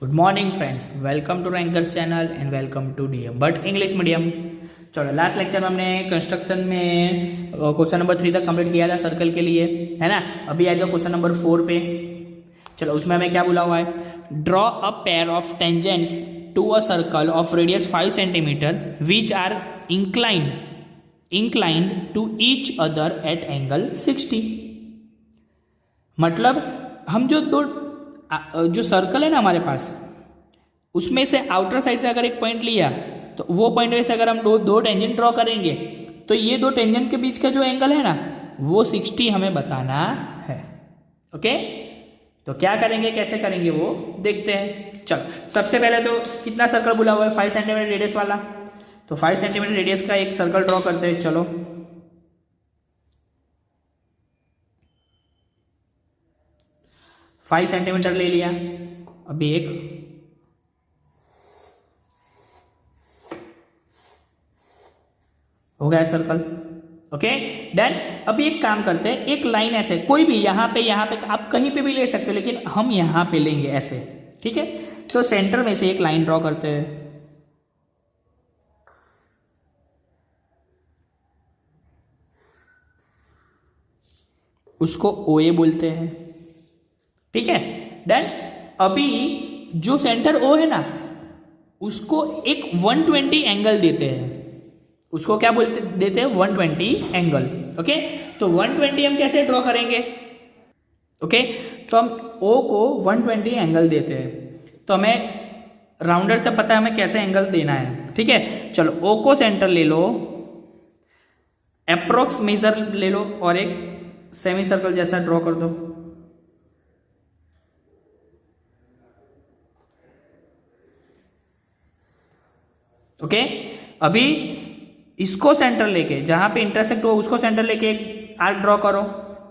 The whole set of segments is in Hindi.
Good morning friends, welcome to Rankers channel and welcome to DM but English medium. चलो, लास्ट लेक्चर में हमने कंस्ट्रक्शन में क्वेश्चन नंबर 3 तक कंप्लीट किया था सर्कल के लिए, है ना। अभी आ जाओ क्वेश्चन नंबर 4 पे। चलो, उसमें हमें क्या बोला हुआ है, draw a pair of tangents to a circle of radius 5 centimetre which are inclined to each other at angle 60। मतलब हम जो सर्कल है ना हमारे पास, उसमें से आउटर साइड से अगर एक पॉइंट लिया तो वो पॉइंट में से अगर हम दो टेंजेंट ड्रॉ करेंगे तो ये दो टेंजेंट के बीच का जो एंगल है ना वो 60 हमें बताना है। ओके, तो क्या करेंगे, कैसे करेंगे वो देखते हैं। चल, सबसे पहले तो कितना सर्कल बोला हुआ है, 5 सेंटीमीटर रेडियस वाला, तो 5 सेंटीमीटर रेडियस का एक सर्कल ड्रॉ करते हैं। चलो, 5 सेंटीमीटर ले लिया। अभी एक हो गया सर्कल। Okay done. अभी एक काम करते हैं, एक लाइन ऐसे कोई भी यहाँ पे आप कहीं पे भी ले सकते हो, लेकिन हम यहाँ पे लेंगे ऐसे, ठीक है। तो सेंटर में से एक लाइन ड्रॉ करते हैं। उसको OA बोलते हैं, ठीक है डन। अभी जो सेंटर O है ना उसको एक 120 एंगल देते हैं। उसको क्या देते हैं, 120 एंगल। ओके, तो 120 हम कैसे ड्रॉ करेंगे। ओके, तो हम O को 120 एंगल देते हैं। तो हमें राउंडर से पता है हमें कैसे एंगल देना है, ठीक है। चलो, O को सेंटर ले लो, अप्रोक्स मेजर ले लो और एक सेमी सर्कल जैसा ड्रॉ कर दो। ओके, अभी इसको सेंटर लेके जहां पे इंटरसेक्ट हो उसको सेंटर लेके एक आर्क ड्रॉ करो,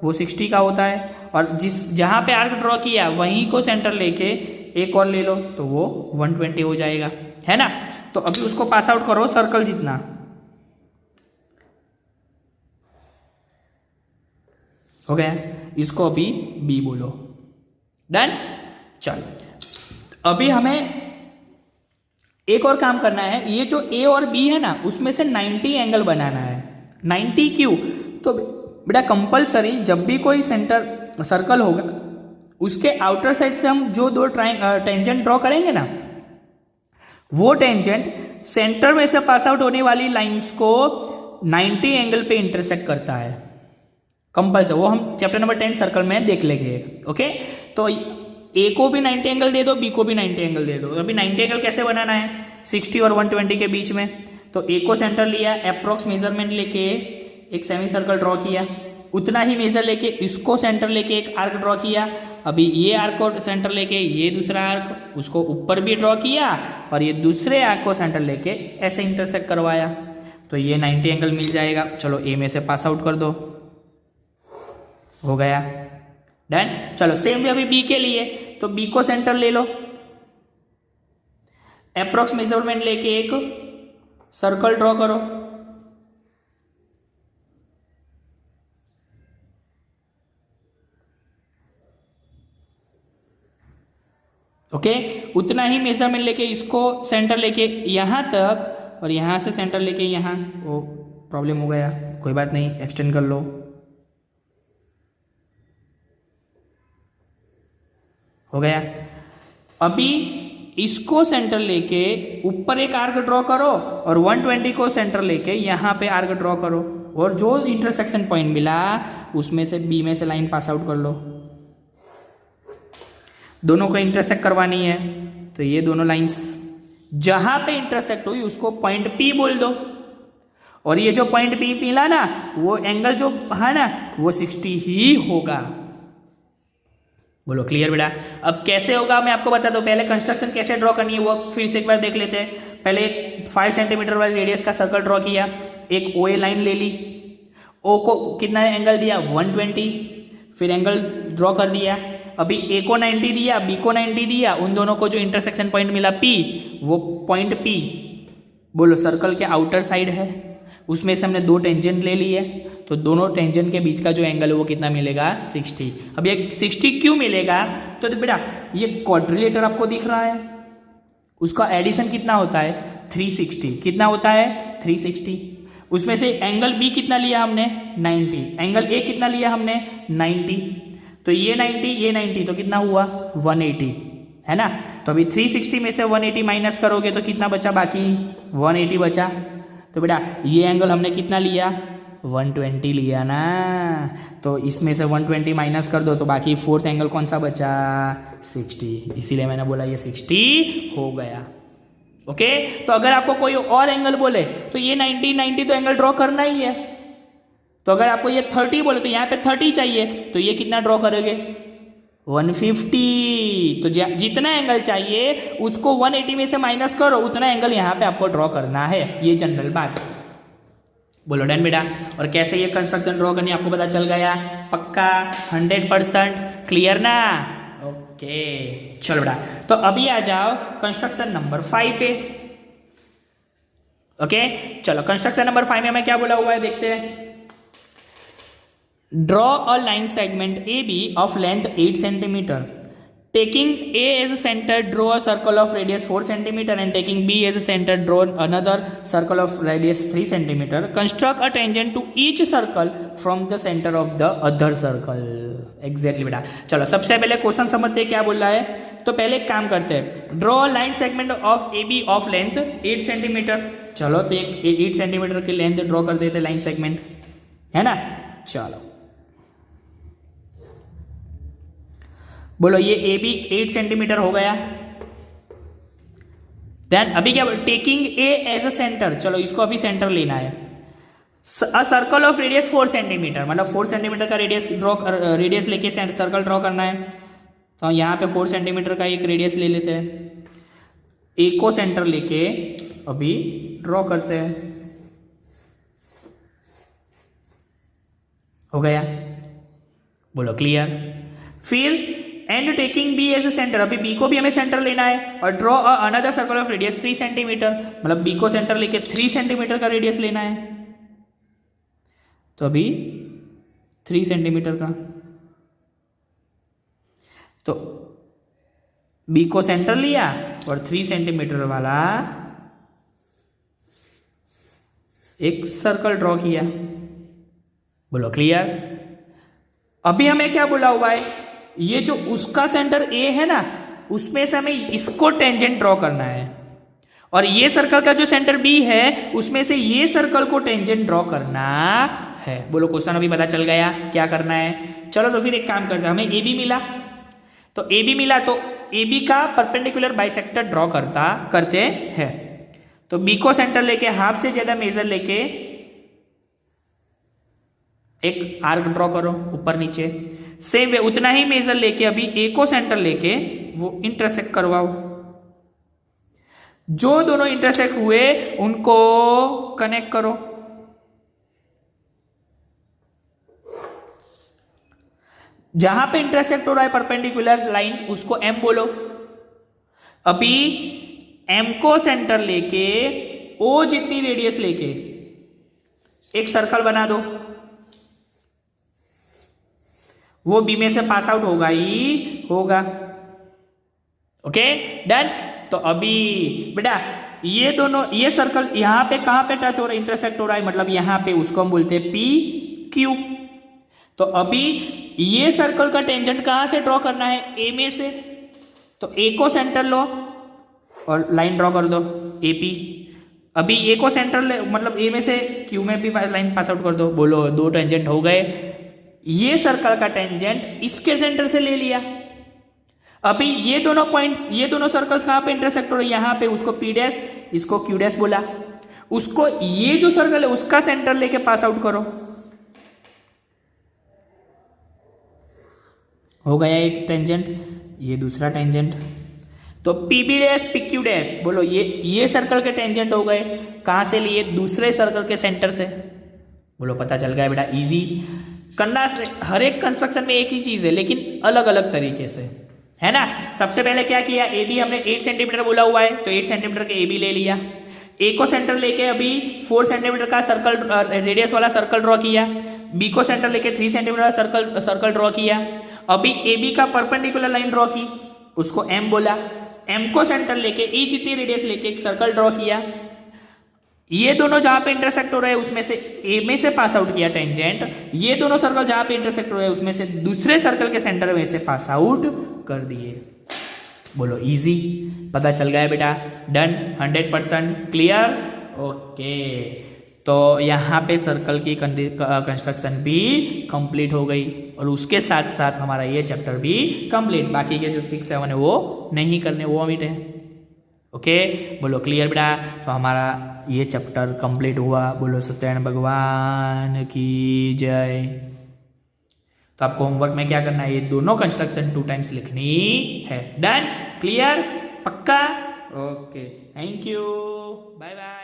वो 60 का होता है। और जहां पे आर्क ड्रॉ किया वहीं को सेंटर लेके एक और ले लो तो वो 120 हो जाएगा, है ना। तो अभी उसको पास आउट करो सर्कल जितना। हो गया, इसको अभी B बोलो। डन। चल, अभी हमें एक और काम करना है। ये जो A और B है ना उसमें से 90 एंगल बनाना है। 90 क्यों, तो बेटा कंपलसरी जब भी कोई सर्कल होगा उसके आउटर साइड से हम जो दो टेंजेंट ड्रॉ करेंगे ना, वो टेंजेंट सेंटर में से पास आउट होने वाली लाइंस को 90 एंगल पे इंटरसेक्ट करता है कंपलसरी। वो हम चैप्टर नंबर 10 सर्कल में देख लेंगे। ओके, तो A को भी 90 एंगल दे दो, B को भी 90 एंगल दे दो। अभी 90 एंगल कैसे बनाना है, 60 और 120 के बीच में। तो A को सेंटर लिया, अप्रोक्स मेजरमेंट लेके एक सेमी सर्कल ड्रॉ किया, उतना ही मेजर लेके इसको सेंटर लेके एक आर्क ड्रॉ किया। अभी ये आर्क को सेंटर लेके ये दूसरा आर्क उसको ऊपर भी ड्रॉ किया और ये दूसरे आर्क को सेंटर लेके ऐसे इंटरसेक्ट करवाया, तो ये 90 एंगल मिल जाएगा। चलो, A में से पास आउट कर दो, हो गया डन। चलो, सेम वे अभी B के लिए, तो B को सेंटर ले लो, अप्रोक्स मेजरमेंट लेके एक सर्कल ड्रॉ करो। ओके, उतना ही मेजरमेंट लेके इसको सेंटर लेके यहां तक और यहां से सेंटर लेके यहां, वो प्रॉब्लम हो गया, कोई बात नहीं, एक्सटेंड कर लो। हो गया। अभी इसको सेंटर लेके ऊपर एक आर्क ड्रॉ करो और 120 को सेंटर लेके यहां पे आर्क ड्रॉ करो, और जो इंटरसेक्शन पॉइंट मिला उसमें से B में से लाइन पास आउट कर लो। दोनों को इंटरसेक्ट करवानी है, तो ये दोनों लाइंस जहां पे इंटरसेक्ट हुई उसको पॉइंट P बोल दो, और ये जो पॉइंट P मिला ना वो एंगल जो है ना वो 60 ही होगा। बोलो क्लियर बेटा। अब कैसे होगा मैं आपको बताता हूँ। पहले कंस्ट्रक्शन कैसे ड्रॉ करनी है वो फिर से एक बार देख लेते हैं। पहले एक 5 सेंटीमीटर वाली रेडियस का सर्कल ड्रॉ किया, एक OA लाइन ले ली, O को कितना एंगल दिया, 120, फिर एंगल ड्रॉ कर दिया। अभी A को 90 दिया, B को 90 दिया, उन दोनों को जो इंटरसेक्शन पॉइंट मिला P, वो पॉइंट P बोलो सर्कल के आउटर साइड है, उसमें से हमने दो टेंजेंट ले लिए, तो दोनों टेंजेंट के बीच का जो एंगल है वो कितना मिलेगा 60। अब ये 60 क्यों मिलेगा, तो बेटा ये क्वाड्रिलेटर आपको दिख रहा है, उसका एडिशन कितना होता है 360, कितना होता है 360। उसमें से एंगल बी कितना लिया हमने 90, एंगल ए कितना लिया हमने 90, तो ये 90 ये 90 तो कितना हुआ 180, है ना। तो अभी 360 में से 180 माइनस करोगे तो कितना बचा, बाकी 180 बचा। तो बेटा ये एंगल हमने कितना लिया 120 लिया ना, तो इसमें से 120 माइनस कर दो तो बाकी फोर्थ एंगल कौन सा बचा 60, इसीलिए मैंने बोला ये 60 हो गया। ओके, तो अगर आपको कोई और एंगल बोले तो ये 90 तो एंगल ड्रॉ करना ही है, तो अगर आपको ये 30 बोले तो यहाँ पे 30 चाहिए, तो ये कितना ड्रॉ करोगे 150, तो जितना एंगल चाहिए उसको 180 में से माइनस करो, उतना एंगल यहाँ पे आपको ड्रॉ करना है, ये जनरल बात। बोलो डन बेटा। और कैसे ये कंस्ट्रक्शन ड्रॉ करनी आपको पता चल गया, पक्का 100% क्लियर ना। ओके चलो बेटा, तो अभी आ जाओ कंस्ट्रक्शन नंबर 5 पे। ओके चलो, कंस्ट्रक्शन नंबर 5 में हमें क्या बोला हुआ है देखते हैं। Draw a line segment A B of length 8 centimetre, taking A as a center, draw a circle of radius 4 centimeter and taking B as a center, draw another circle of radius 3 centimeter. Construct a tangent to each circle from the center of the other circle. Exactly बेटा। चलो सबसे पहले क्वेश्चन समझते हैं क्या बोल रहा है। तो पहले एक काम करते हैं, draw line segment of A B of length 8 centimetre. चलो तो एक 8 सेंटीमीटर की लेंथ ड्रॉ कर देते लाइन सेगमेंट, है ना। चलो बोलो ये ए बी 8 सेंटीमीटर हो गया। देन अभी क्या, taking A as a centre, चलो इसको अभी सेंटर लेना है। A circle of radius 4 centimetre, मतलब 4 सेंटीमीटर का रेडियस लेके सर्कल ड्रॉ करना है। तो यहाँ पे 4 सेंटीमीटर का एक रेडियस ले लेते हैं, ए को सेंटर लेके अभी ड्रॉ करते हैं। हो गया, बोलो क्लियर। फिर and taking B as a centre, अभी बी को भी हमें सेंटर लेना है और draw another circle of radius 3 centimetre, मतलब बी को सेंटर लेके 3 सेंटीमीटर का रेडियस लेना है। तो अभी 3 सेंटीमीटर का, तो बी को सेंटर लिया और 3 सेंटीमीटर वाला एक सर्कल ड्रॉ किया। बोलो क्लियर। अभी हमें क्या बोला हुआ है, ये जो उसका सेंटर ए है ना, उसमें से हमें इसको टेंजेंट ड्रॉ करना है, और ये सर्कल का जो सेंटर बी है उसमें से ये सर्कल को टेंजेंट ड्रॉ करना है। बोलो क्वेश्चन अभी पता चल गया क्या करना है। चलो तो फिर एक काम करते हैं, हमें ए बी मिला, तो ए बी मिला तो ए बी का परपेंडिकुलर बाइसेक्टर ड्रॉ करते हैं। तो बी को सेंटर लेके हाफ से ज्यादा मेजर लेके एक आर्क ड्रॉ करो ऊपर नीचे। सेम वे उतना ही मेजर लेके अभी ए को सेंटर लेके वो इंटरसेक्ट करवाओ। जो दोनों इंटरसेक्ट हुए उनको कनेक्ट करो। जहां पे इंटरसेक्ट हो रहा है परपेंडिकुलर लाइन उसको एम बोलो। अभी एम को सेंटर लेके ओ जितनी रेडियस लेके एक सर्कल बना दो, वो बी में से पास आउट होगा ही होगा। Okay done. तो अभी बेटा ये दोनों, ये सर्कल यहां पे कहां पे टच हो रहा है, इंटरसेक्ट हो रहा है, मतलब यहां पे उसको हम बोलते हैं पी क्यू। तो अभी ये सर्कल का टेंजेंट कहां से ड्रॉ करना है, ए में से। तो ए को सेंटर लो और लाइन ड्रॉ कर दो ए पी। अभी ए को सेंटर ले, मतलब ए में से क्यू में भी लाइन पास आउट कर दो। बोलो दो टेंजेंट हो गए। ये सर्कल का टेंजेंट इसके सेंटर से ले लिया। अभी ये दोनों पॉइंट्स, ये दोनों सर्कल्स कहां पे इंटरसेक्ट हो रहे हैं, यहां पे। उसको पी डैश, इसको क्यू डैश बोला। उसको ये जो सर्कल है उसका सेंटर लेके पास आउट करो। हो गया एक टेंजेंट, ये दूसरा टेंजेंट। तो P B dash P Q dash, बोलो ये सर्कल के टेंजेंट हो गए। कहां से लिए, दूसरे सर्कल के सेंटर से। बोलो पता चल गया बेटा। इजी करना, हर एक कंस्ट्रक्शन में एक ही चीज है लेकिन अलग अलग तरीके से, है ना। सबसे पहले क्या किया, ए बी हमने 8 सेंटीमीटर बोला हुआ है तो 8 सेंटीमीटर के ए बी ले लिया। ए को सेंटर लेके अभी 4 सेंटीमीटर का सर्कल रेडियस वाला सर्कल ड्रॉ किया। बी को सेंटर लेके 3 सेंटीमीटर सर्कल ड्रॉ किया। अभी ए बी का परपेंडिकुलर लाइन ड्रॉ की, उसको एम बोला। एम को सेंटर लेके ई जितनी रेडियस लेके एक सर्कल ड्रॉ किया। ये दोनों जहां पे इंटरसेक्ट हो रहे हैं उसमें से ए में से पास आउट किया टेंजेंट। ये दोनों सर्कल जहां पे इंटरसेक्ट हो रहे हैं उसमें से दूसरे सर्कल के सेंटर में से पास आउट कर दिए। बोलो इजी, पता चल गया बेटा? Done, 100% clear. ओके, तो यहाँ पे सर्कल की कंस्ट्रक्शन भी कंप्लीट हो गई और उसके साथ साथ हमारा ये चैप्टर भी कंप्लीट। बाकी के जो 6, 7 है वो नहीं करने, वो अमिट है। ओके, बोलो क्लियर बेटा? तो हमारा ये चैप्टर कंप्लीट हुआ। बोलो सत्यनारायण भगवान की जय। तो आपको होमवर्क में क्या करना है? ये दोनों कंस्ट्रक्शन 2 टाइम्स लिखनी है। डन, क्लियर, पक्का? Okay, thank you, bye bye.